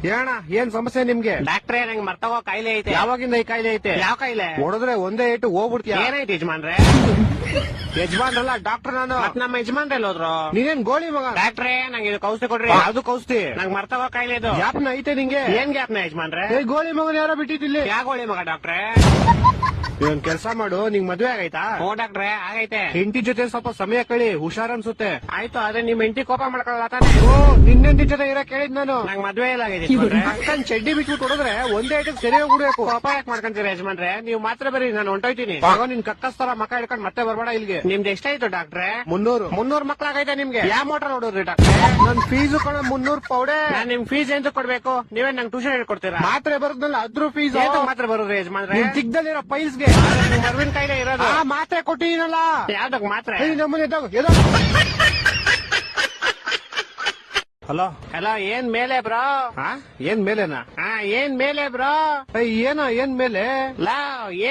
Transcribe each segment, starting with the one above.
ಹೇಳ ಏನ್ ಸಮಸ್ಯೆ ನಿಮ್ಗೆ? ಡಾಕ್ಟ್ರೇ ನಂಗೆ ಮರ್ತಗೋ ಕಾಯಿಲೆ ಐತೆ. ಯಾವಾಗಿಂದ ಈ ಕಾಯಿಲೆ ಐತೆ? ಯಾವ ಕಾಯಿಲೆ? ಹೊಡೆದ್ರೆ ಒಂದೇ ಏಟು ಹೋಗ್ಬಿಡ್ತೀಯ. ಏನೈತೆ ಯಜಮಾನ್ರೆ? ಯಜಮಾನ್ರಲ್ಲ ಡಾಕ್ಟರ್ ನಾನು. ಮತ್ ನಮ್ಮ ಯಜಮಾನ್ರೆ ಹೋದ್ರು. ನೀನೇನ್ ಗೋಳಿ ಮಗ? ಡಾಕ್ಟ್ರೇ ನಂಗೆ ಇದು ಔಷಧಿ ಕೊಡ್ರಿ. ಯಾವ್ದು ಕೌಸ್ತಿ? ನಂಗೆ ಮರ್ತಗೋ ಕಾಯಿಲೆ ಇದು. ಯಾಪ್ನ ಐತೆ ನಿಂಗೆ? ಏನ್ ಗ್ಯಾಪ್ನ ಯಜಮಾನ್ರೆ? ಏ ಗೋಳಿ ಮಗನ್ ಯಾರೋ ಬಿಟ್ಟಿದ್ದಿಲ್ಲಿ. ಯಾಗೋಳಿ ಮಗ ಡಾಕ್ಟ್ರೇ? ಇವನ್ ಕೆಲ್ಸ ಮಾಡು, ನಿಂಗ್ ಮದ್ವೆ ಆಗೈತಾ? ಹ್ಞೂ ಡಾಕ್ಟ್ರೇ ಆಗೈತೆ. ಹೆಂಡತಿ ಜೊತೆ ಸ್ವಲ್ಪ ಸಮಯ ಕಳಿ, ಹುಷಾರ್ ಅನ್ಸುತ್ತೆ. ಆಯ್ತು, ಅದೇ ನಿಮ್ ಹೆಂಡತಿ ಕೋಪ ಮಾಡ್ಕೊಳ್ಳಲ್ಲ ತಾನೆ? ಓ ನಿನ್ನೆಂಟಿ ಜೊತೆ ಇರ ಕೇಳಿದ್ ನಾನು. ನಂಗ್ ಮದ್ವೆ ಇಲ್ಲ ಆಗಿದೆ ಯಜಮಾನ್ರೆ. ಅಕ್ಕನ್ ಚಡ್ಡಿ ಬಿಟ್ಬಿಟ್ಟು ಹೊಡೆದ್ರೆ ಒಂದೇ ಐಟಕ್ ಸರಿ ಹೋಗ್ಬಿಡ್ಬೇಕು. ಕೋಪ ಯಾಕೆ ಮಾಡ್ಕೊಂತೀರಾ ಯಜಮಾನ್ರೆ? ನೀವು ಮಾತ್ರ ಬರೀ ನಾನು ಹೊಂಟೋಯ್ತೀನಿ. ಆಗ ನಿನ್ ಕಕ್ಕಸ್ತರ ಮಕ್ಕ ಹಿಡ್ಕೊಂಡ್ ಮತ್ತೆ ಬರ್ಬೇಡ ಇಲ್ಲಿಗೆ. ನಿಮ್ದು ಎಷ್ಟಾಯ್ತು ಡಾಕ್ಟ್ರೆ? 300. 300 ಮಕ್ಳಾಗೈತೆ ನಿಮ್ಗೆ? ಯಾವ ಮೋಟರ್ ನೋಡಿದ್ರಿ ಡಾಕ್ಟ್ರೆ? ನನ್ ಫೀಸು ಕಣ 300 ಪೌಡೆ. ನಾನ್ ನಿಮ್ ಫೀಸ್ ಎಂತ ಕೊಡ್ಬೇಕು? ನೀವೇ ನಂಗೆ ಟ್ಯೂಷನ್ ಹೇಳ್ಕೊಡ್ತೀರಾ? ಮಾತ್ರೆ ಬರೋದ್ನಲ್ಲ ಅದ್ರ ಫೀಸ್ ಮಾತ್ರ ಬರೋದ್ರಿ ಯಜಮಾನ್ರೆ? ಚಿಕ್ಕದಲ್ಲಿರೋ ಪೈಲ್ಸ್ಗೆ ಮರ್ವಿನ ಕಾಯಿಲೆ ಇರೋದು. ಆ ಮಾತ್ರೆ ಕೊಟ್ಟಿದ್ದೀನಲ್ಲ. ಯಾವ್ದಕ್ ಮಾತ್ರ? ನಮ್ಮನೆ ಹಲೋ ಹಲೋ, ಏನ್ ಮೇಲೆ ಬ್ರೋ? ಏನ್ ಮೇಲೆನಾ? ಏನ್ ಮೇಲೆ ಬ್ರೋ? ಏನೋ ಏನ್ ಮೇಲೆ? ಲಾ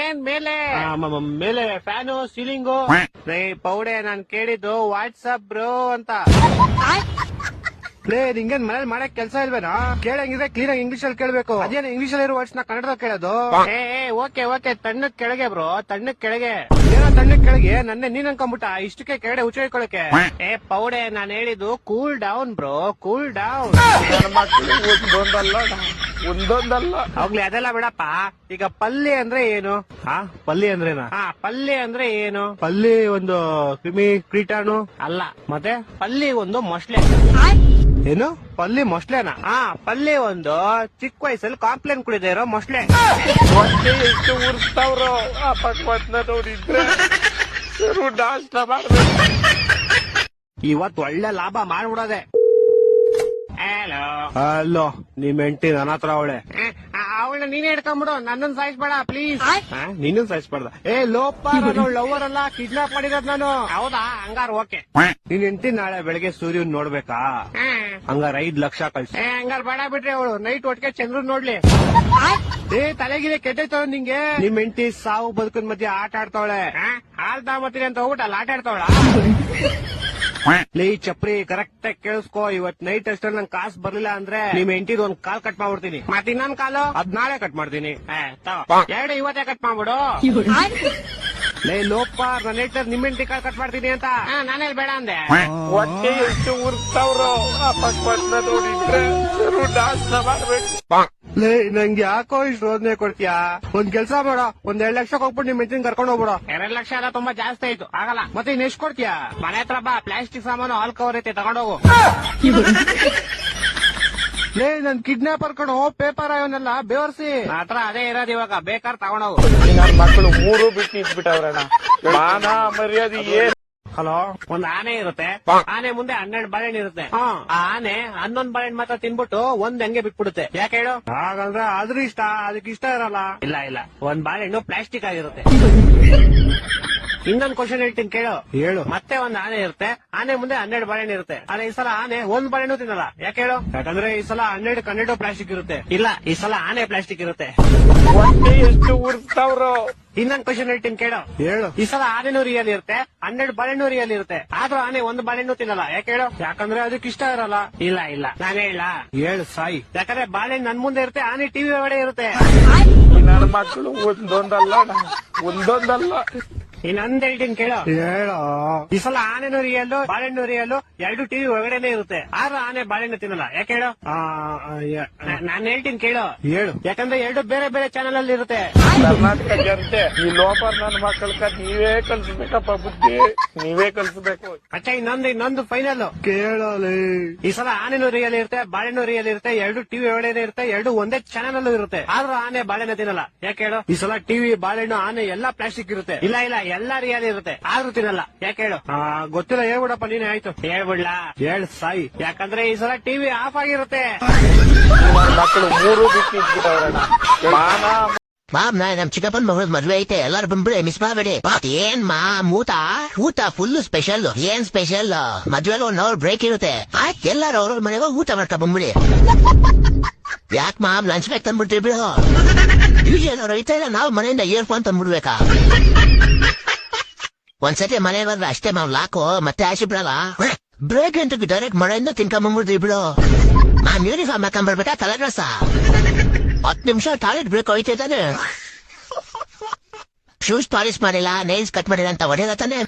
ಏನ್ ಮೇಲೆ? ಮೇಲೆ ಫ್ಯಾನು ಸೀಲಿಂಗು. ಪೌಡೆ ನಾನ್ ಕೇಳಿದ್ದು ವಾಟ್ಸಪ್ ಬ್ರೋ ಅಂತ. ಲೇ ನಿಂಗೇನ್ ಮನೇಲಿ ಮಾಡಕ್ ಕೆಲ್ಸ ಇಲ್ವೇನಾ? ಕೇಳಂಗಿದ್ರೆ ಕ್ಲೀನ್ ಆಗಿ ಇಂಗ್ಲಿಷ್ ಅಲ್ಲಿ ಕೇಳ್ಬೇಕು. ಅದೇನು ಇಂಗ್ಲಿಷ್ ಅಲ್ಲಿ ಇರೋ ವರ್ಡ್ಸ್ ನ ಕನ್ನಡದಲ್ಲಿ ಕೇಳೋದು? ಓಕೆ ತಣ್ಣಕ್ ಕೆಳಗೆ ಬ್ರೋ, ತಣ್ಣಕ್ ಕೆಳಗೆ. ಏನೋ ತಣ್ಣಕ್ ಕೆಳಗೆ ನನ್ನ ನೀನ್ ಅನ್ಕೊಂಬಿಟ್ಟ ಇಷ್ಟಕ್ಕೆ ಕೆಳಗಡೆ ಹುಚ್ಚ ಇಟ್ಕೊಳಕ್ಕೆ. ಪೌಡೆ ನಾನ್ ಹೇಳಿದ್ದು cool down bro, cool down. ಒಂದೊಂದಲ್ಲ ಹೋಗ್ಲಿ ಅದೆಲ್ಲ ಬಿಡಪ್ಪ. ಈಗ ಪಲ್ಯ ಅಂದ್ರೆ ಏನು? ಪಲ್ಲಿ ಅಂದ್ರೇನಾ? ಪಲ್ಯ ಅಂದ್ರೆ ಏನು? ಪಲ್ಲಿ ಒಂದು ಕ್ರಿಮಿ ಕೀಟಾಣು ಅಲ್ಲ, ಮತ್ತೆ ಪಲ್ಲಿ ಒಂದು ಮೊಸ್ಲೆ. ಏನು ಪಲ್ಲಿ ಮೊಸ್ಲೆನಾ? ಪಲ್ಯ ಒಂದು ಚಿಕ್ಕ ವಯಸ್ಸಲ್ಲಿ ಕಾಂಪ್ಲೇನ್ ಕುಡಿದೇ ಇರೋ ಮೊಸ್ಲೆ. ಎಷ್ಟು ಉರ್ಸ್ತಾವ್ರು ಆ ಪಕ್ವತ್ನ ನೋಡಿದ್ರೆ ನಾಷ್ಟ ಮಾಡ್ಬೇಕು. ಇವತ್ ಒಳ್ಳೆ ಲಾಭ ಮಾಡ್ಬಿಡೋದೆ. ಹಲೋ ಅಲ್ಲೋ ನಿಮ್ ಹೆಂಡತಿ ನನ್ನ ಹತ್ರ ಅವಳೆ. ಅವಳನ್ನ ನೀನೇ ಹಿಡ್ಕೊಂಡ್ಬಿಡು, ನನ್ನನ್ ಸಾಯಿಸ್ಬೇಡ ಪ್ಲೀಸ್. ನೀನು ಸಾಯಿಸ್ಬಾರ್ದ. ಲೋಪ ಲವರ್ ಅಲ್ಲ, ಕಿಡ್ನಾಪ್ ಮಾಡಿರೋದ್ ನಾನು. ಹೌದಾ? ಹಂಗಾರ ಓಕೆ. ನಿನ್ ಹೆಂಡತಿ ನಾಳೆ ಬೆಳಗ್ಗೆ ಸೂರ್ಯನ್ ನೋಡ್ಬೇಕಾ? ಹಂಗಾರ 5 ಲಕ್ಷ ಕಳ್ಸಿ. ಹಂಗಾರ ಬೇಡ ಬಿಡ್ರಿ, ಅವಳು ನೈಟ್ ಒಟ್ಟಿಗೆ ಚಂದ್ರನ್ ನೋಡ್ಲಿ. ತಲೆಗಿಲೆ ಕೆಟ್ಟೈತವ ನಿಂಗೆ. ನಿಮ್ ಹೆಂಡತಿ ಸಾವು ಬದುಕನ್ ಮಧ್ಯೆ ಆಟ ಆಡ್ತಾವಳೆ. ಹಾಲ್ ತಗೊಂಬತ್ತೀನಿ ಅಂತ ಹೋಗ್ಬಿಟ್ಟು ಆಟ ಆಡ್ತಾವಳ. ಲೇ ಚಪ್ರಿ ಕರೆಕ್ಟ್ ಆಗಿ ಕೇಳಿಸ್ಕೋ. ಇವತ್ ನೈಟ್ ಅಷ್ಟಲ್ಲಿ ನಂಗೆ ಕಾಸು ಬರ್ಲಿಲ್ಲ ಅಂದ್ರೆ ನಿಮ್ ಹೆಂಡತಿದ್ ಒಂದ್ ಕಾಲ್ ಕಟ್ ಮಾಡ್ಬಿಡ್ತೀನಿ. ಮತ್ ಇನ್ನೊಂದ್ ಕಾಲು ಅದ್ ನಾಳೆ ಕಟ್ ಮಾಡ್ತೀನಿ. ಎರಡು ಇವತ್ತೇ ಕಟ್ ಮಾಡ್ಬಿಡು. ಲೇ ಲೋಪ ನನ್ನ ಹೆಂಡತಿ ನಿಮ್ ಹೆಂಡತಿ ಕಾಲ್ ಕಟ್ ಮಾಡ್ತೀನಿ ಅಂತ. ನಾನೇ ಬೇಡ ಅಂದೆ. ಹೊಟ್ಟೆ ಎಷ್ಟು ಉರ್ಸ್ತಾವ್ರು ಆ ಪಕ್ವತ್ನ ನೋಡಿದ್ರೆ ನಾಷ್ಟ ಮಾಡ್ಬೇಕು. ಲೇ ನಂಗೆ ಯಾಕೋ ಇಷ್ಟು ರೋದನೆ ಕೊಡ್ತೀಯಾ? ಒಂದ್ ಕೆಲ್ಸ ಮಾಡ, ಒಂದ್ 2 ಲಕ್ಷ ಹೋಗ್ಬಿಟ್ಟು ನಿಮ್ ಹೆಂಡತಿನ ಕರ್ಕೊಂಡು ಹೋಗ್ಬಿಡು. 2 ಲಕ್ಷ ಎಲ್ಲ ತುಂಬಾ ಜಾಸ್ತಿ ಆಯ್ತು, ಆಗಲ್ಲ. ಮತ್ತೆ ಇನ್ ಎಷ್ಟ್ ಕೊಡ್ತೀಯಾ? ಮನೆ ಹತ್ರ ಬಾ, ಪ್ಲಾಸ್ಟಿಕ್ ಸಾಮಾನು ಹಾಲ್ ಕವರ್ ಐತೆ ತಗೊಂಡೋಗು. ಲೇ ನನ್ ಕಿಡ್ನಾಪರ್ ಕಣೋ, ಪೇಪರ್ ಅವನ್ನೆಲ್ಲ ಬೇವರ್ಸಿ. ಹತ್ರ ಅದೇ ಇರೋದು, ಇವಾಗ ಬೇಕಾರ್ ತಗೊಂಡೋಗು. ನನ್ನ ಮಕ್ಕಳು 3 ಬಿಟ್ಟು ಇಟ್ಬಿಟ್ಟವ್ರಣ್ಣ. ಮಾನ ಮರ್ಯಾದೆ ಏನ್? ಹಲೋ, ಒಂದ್ ಆನೆ ಇರುತ್ತೆ, ಆನೆ ಮುಂದೆ 12 ಬಾಳೆಹಣ್ಣು ಇರುತ್ತೆ. ಆ ಆನೆ 11 ಬಾಳೆಹಣ್ಣು ಮಾತ್ರ ತಿನ್ಬಿಟ್ಟು ಒಂದ್ ಹಂಗೆ ಬಿಟ್ಬಿಡುತ್ತೆ. ಯಾಕೆ ಹೇಳು? ಹಾಗಂದ್ರೆ ಆದ್ರೂ ಇಷ್ಟ, ಅದಕ್ಕೆ ಇಷ್ಟ ಇರಲ್ಲ. ಇಲ್ಲ, ಒಂದ್ ಬಾಳೆಹಣ್ಣು ಪ್ಲಾಸ್ಟಿಕ್ ಆಗಿರುತ್ತೆ. ಇನ್ನೊಂದ್ ಕ್ವಶನ್ ಹೇಳ್ತೀನಿ ಕೇಳು. ಹೇಳು. ಮತ್ತೆ ಒಂದ್ ಆನೆ ಇರುತ್ತೆ, ಆನೆ ಮುಂದೆ 12 ಬಾಳೆಹಣ್ಣು ಇರುತ್ತೆ. ಆದ್ರೆ ಈ ಸಲ ಆನೆ ಒಂದ್ ಬಾಳೆಹಣ್ಣು ತಿನ್ನಲ್ಲ. ಯಾಕೆ ಹೇಳು? ಯಾಕಂದ್ರೆ ಈ ಸಲ 12 ಪ್ಲಾಸ್ಟಿಕ್ ಇರುತ್ತೆ. ಇಲ್ಲ, ಈ ಸಲ ಆನೆ ಪ್ಲಾಸ್ಟಿಕ್ ಇರುತ್ತೆ. ಎಷ್ಟು ಉರ್ಸ್ತಾವ್ರು. ಇನ್ನೊಂದ್ ಕ್ವಶನ್ ಹೇಳ್ತೀನಿ ಕೇಳು. ಹೇಳು. ಈ ಸಲ ಆನೆನೂ ರಿಯಲ್ ಇರುತ್ತೆ, 12 ಬಾಳೆಹಣ್ಣು ರಿಯಲ್ ಇರುತ್ತೆ. ಆದ್ರೂ ಆನೆ ಒಂದ್ ಬಾಳೆಹಣ್ಣು ತಿನ್ನಲ್ಲ. ಯಾಕೆ ಹೇಳು? ಯಾಕಂದ್ರೆ ಅದಕ್ಕೆ ಇಷ್ಟ ಇರಲ್ಲ. ಇಲ್ಲ, ನಾನೇ ಹೇಳ. ಹೇಳು ಸಾಯಿ. ಯಾಕಂದ್ರೆ ಬಾಳೆಹಣ್ಣು ನನ್ ಮುಂದೆ ಇರುತ್ತೆ, ಆನೆ ಟಿವಿ ಒಳಗಡೆ ಇರುತ್ತೆ. ನನ್ನ ಮಕ್ಕಳು ಒಂದೊಂದಲ್ಲ. ಇನ್ನೊಂದ್ ಹೇಳ್ತೀನಿ ಕೇಳು. ಹೇಳೋ. ಈ ಸಲ ಆನೆನೂ ರಿಯಲ್ಲು, ಬಾಳೆಹಣ್ಣು ರಿಯಲ್ಲು, 2 ಟಿವಿ ಒಳಗಡೆನೆ ಇರುತ್ತೆ. ಆದ್ರೂ ಆನೆ ಬಾಳೆಹಣ್ಣು ತಿನ್ನಲ್ಲ. ಯಾಕೆ ಹೇಳು? ನಾನ್ ಹೇಳ್ತೀನಿ ಕೇಳು. ಹೇಳು. ಯಾಕಂದ್ರೆ 2 ಬೇರೆ ಬೇರೆ ಚಾನಲ್ ಅಲ್ಲಿ ಇರುತ್ತೆ. ಕರ್ನಾಟಕ ಜನತೆ ಈ ಲೋಪರ್ ನನ್ನ ಮಕ್ಕಳ ನೀವೇ ಕಲ್ಸ್ಬೇಕಪ್ಪ, ಬುದ್ಧಿ ನೀವೇ ಕಲ್ಸ್ಬೇಕು. ಅಚ್ಚ ಇನ್ನೊಂದು ಫೈನಲ್ ಕೇಳಲಿ. ಈ ಸಲ ಆನೆನೂ ರಿಯಲ್ ಇರುತ್ತೆ, ಬಾಳೆಹಣ್ಣು ರಿಯಲ್ ಇರುತ್ತೆ, 2 ಟಿವಿ ಒಳಗಡೆ ಇರುತ್ತೆ, 2 ಒಂದೇ ಚಾನಲ್ ಅಲ್ಲೂ ಇರುತ್ತೆ. ಆದ್ರೂ ಆನೆ ಬಾಳೆಹಣ್ಣು ತಿನ್ನಲ್ಲ. ಯಾಕೆ ಹೇಳು? ಈ ಸಲ ಟಿವಿ, ಬಾಳೆಹಣ್ಣು, ಆನೆ ಎಲ್ಲಾ ಪ್ಲಾಸ್ಟಿಕ್ ಇರುತ್ತೆ. ಇಲ್ಲ, ಎಲ್ಲಾ ರಿಯಲ್ ಇರುತ್ತೆ, ಆದ್ರೂ ತಿನ್ನಲ್ಲ. ಯಾಕೆ ಹೇಳು? ಗೊತ್ತಿಲ್ಲ, ಹೇಳ್ಬಿಡಪ್ಪ ನೀನೇ. ಆಯ್ತು ಹೇಳ್ಬಿಡ್ಲಾ? ಹೇಳ್ ಸಾಯಿ. ಯಾಕಂದ್ರೆ ಈ ಸಲ ಟಿವಿ ಆಫ್ ಆಗಿರುತ್ತೆ. ಮಕ್ಕಳು 3 ಬಿಟ್ಟು ಇಟ್ಬಿಟ್ಟವ್ರಣ್ಣ. ಮಾಮ್ ನಮ್ ಚಿಕ್ಕಪ್ಪನ್ ಮಗಳ ಮದ್ವೆ ಐತೆ, ಎಲ್ಲಾರು ಬಂದ್ಬಿಡಿ, ಮಿಸ್ ಮಾಡಬೇಡಿ. ಏನ್ ಮಾಮ್ ಊಟ ಫುಲ್ ಸ್ಪೆಷಲ್. ಏನ್ ಸ್ಪೆಷಲ್? ಮದ್ವೆಗೆ 1 ಅವರ್ ಬ್ರೇಕ್ ಇರುತ್ತೆ. ಆಯ್ತು, ಎಲ್ಲಾರು ಅವ್ರ ಮನೆಗೆ ಊಟ ಮಾಡ್ಕೊ ಬಂದ್ಬಿಡಿ. ಯಾಕೆ ಮಾಮ್ ಲಂಚ್ ಬ್ಯಾಗ್ ತಂದ್ಬಿಡ್ತೀವಿ ಬಿಡು. ಯೂಶಲ್ ರೈತ ಇಲ್ಲ, ನಾವು ಮನೆಯಿಂದ ಇಯರ್ಫೋನ್ ತಂದ್ಬಿಡ್ಬೇಕಾ? ಒಂದ್ಸತಿ ಮನೆ ಬಂದ್ರೆ ಅಷ್ಟೇ ಮಾಮ್ ಲಾಕು, ಮತ್ತೆ ಆಶಿ ಬಿಡಲ್ಲ. ಬ್ರೇಕ್ ಅಂತ ಡೈರೆಕ್ಟ್ ಮಳೆಯಿಂದ ತಿನ್ಕೊಂಬಂದ್ಬಿಡ್ತೀವಿ ಬಿಡು. ಮಾಮ್ ಯೂನಿಫಾರ್ಮ್ ಹಾಕೊಂಡ್ಬರ್ಬೇಕಾ ಕಲರ್ ಡ್ರೆಸ್ 10 ನಿಮಿಷ ಟಾಯ್ಲೆಟ್ ಬ್ರೇಕ್ ಹೋಯ್ತಿದ್ದಾನೆ ಶೂಸ್ ಪಾಲಿಶ್ ಮಾಡಿಲ್ಲ ನೈಲ್ಸ್ ಕಟ್ ಮಾಡಿಲ್ಲ ಅಂತ ಹೊಡೆಯಲ್ಲ ತಾನೆ